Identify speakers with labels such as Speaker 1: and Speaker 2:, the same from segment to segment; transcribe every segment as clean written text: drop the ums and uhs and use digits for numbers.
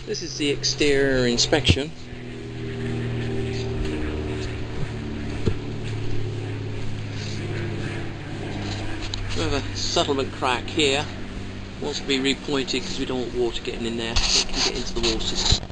Speaker 1: This is the exterior inspection. We have a settlement crack here. Wants to be repointed because we don't want water getting in there. It can get into the water system.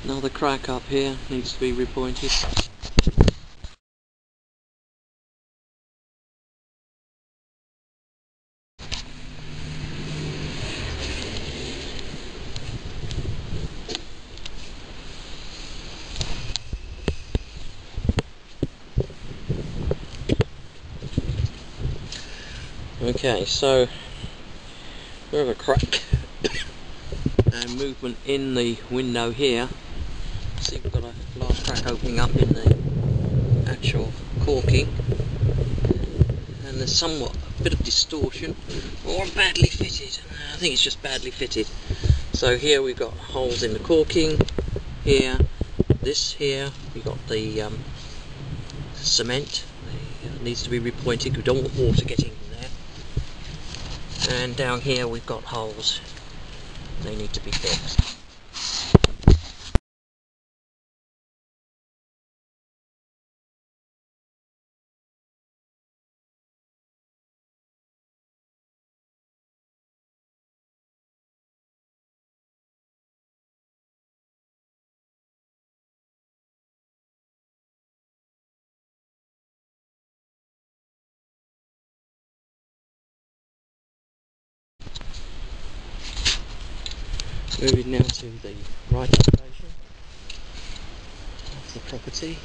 Speaker 1: Another crack up here needs to be repointed. Okay, so we have a crack and movement in the window here. See, we've got a large crack opening up in the actual caulking, and there's somewhat a bit of distortion, or badly fitted. I think it's just badly fitted. So here we've got holes in the caulking. Here, this here, we've got the cement. It needs to be repointed. We don't want water getting in there. And down here we've got holes. They need to be fixed. Moving now to the right elevation of the property.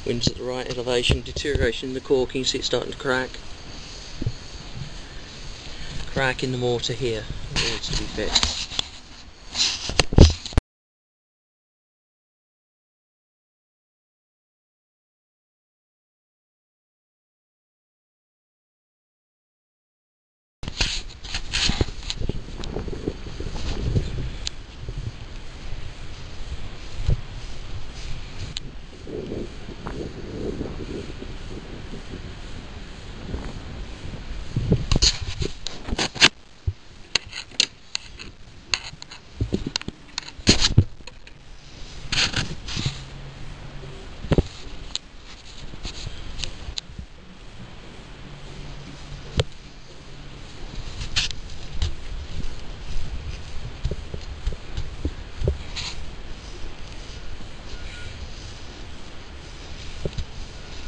Speaker 1: Winds at the right elevation, deterioration in the caulking, see it's starting to crack. Crack in the mortar here, it needs to be fixed.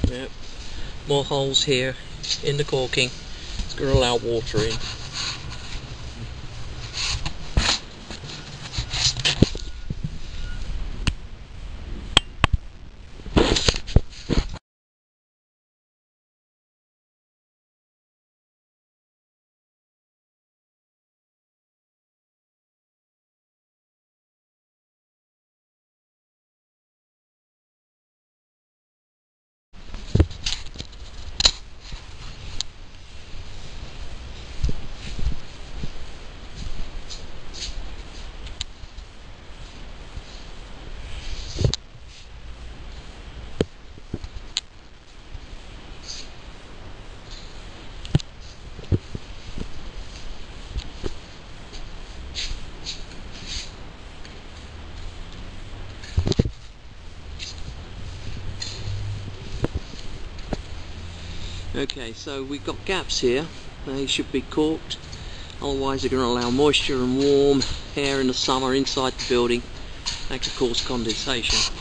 Speaker 1: Yep. More holes here in the caulking. It's going to allow water in. Okay, so we've got gaps here. They should be caulked, otherwise they're going to allow moisture and warm air in the summer inside the building. That could cause condensation.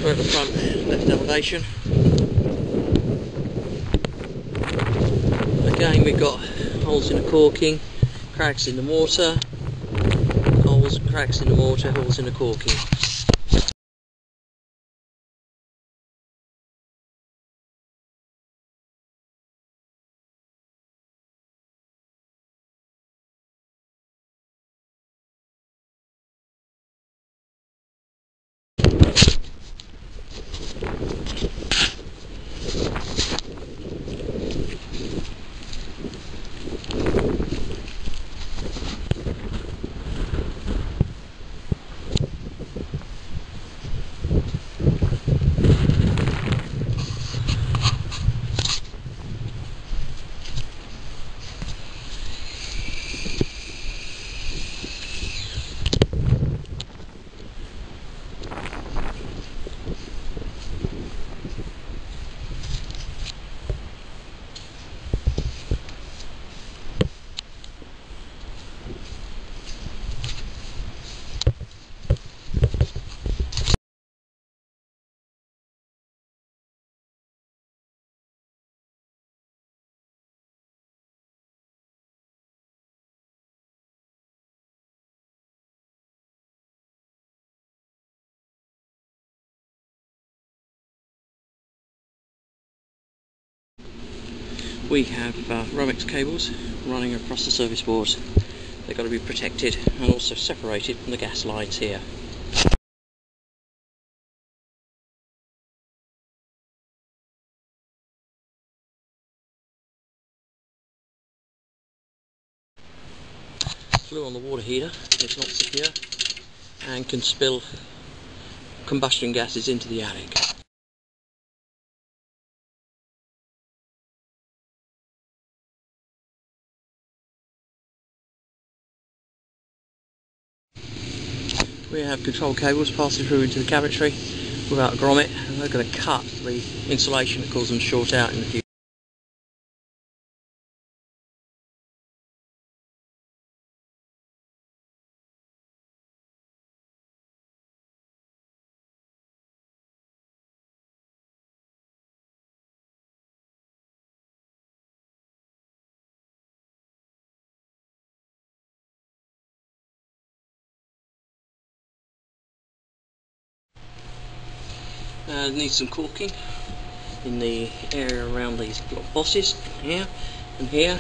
Speaker 1: We're at the front left elevation. Again, we've got holes in the corking, cracks in the mortar, holes, cracks in the mortar, holes in the corking. We have Romex cables running across the service boards. They've got to be protected and also separated from the gas lines here. Glue on the water heater, it's not secure and can spill combustion gases into the attic. We have control cables passing through into the cabinetry without a grommet, and they're going to cut the insulation that causes them to short out in the future. Needs some caulking in the area around these block bosses here and here.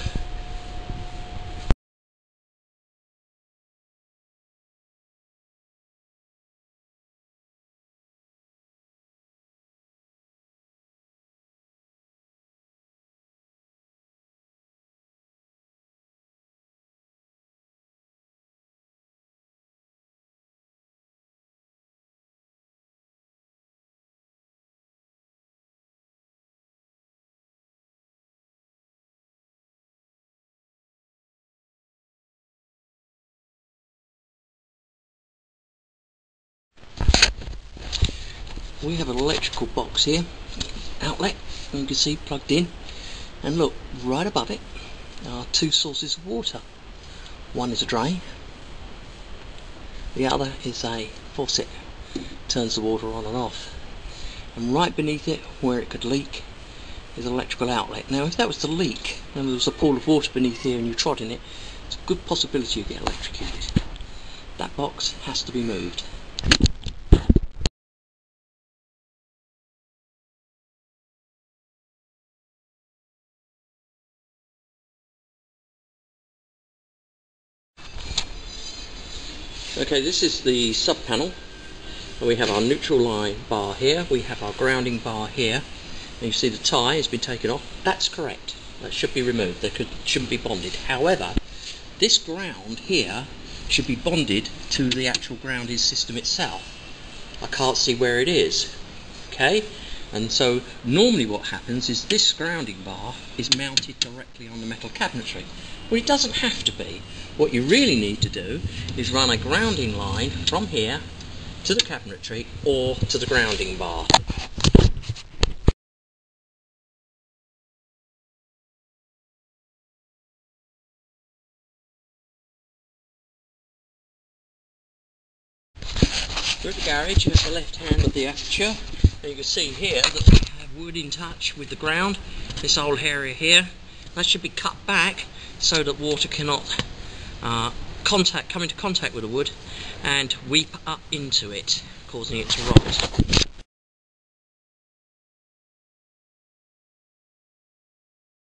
Speaker 1: We have an electrical box here, outlet, and you can see plugged in, and look, right above it are two sources of water. One is a drain, the other is a faucet, turns the water on and off, and right beneath it, where it could leak, is an electrical outlet. Now if that was to leak and there was a pool of water beneath here and you trod in it, it's a good possibility you get electrocuted. That box has to be moved. Okay, this is the sub panel. We have our neutral line bar here, we have our grounding bar here, and you see the tie has been taken off. That's correct, that should be removed, shouldn't be bonded. However, this ground here should be bonded to the actual grounding system itself. I can't see where it is, okay? And so normally what happens is this grounding bar is mounted directly on the metal cabinetry. Well, it doesn't have to be. What you really need to do is run a grounding line from here to the cabinetry or to the grounding bar. We're at the garage at the left hand of the aperture. And you can see here that we have wood in touch with the ground, this whole area here. That should be cut back so that water cannot come into contact with the wood and weep up into it, causing it to rot.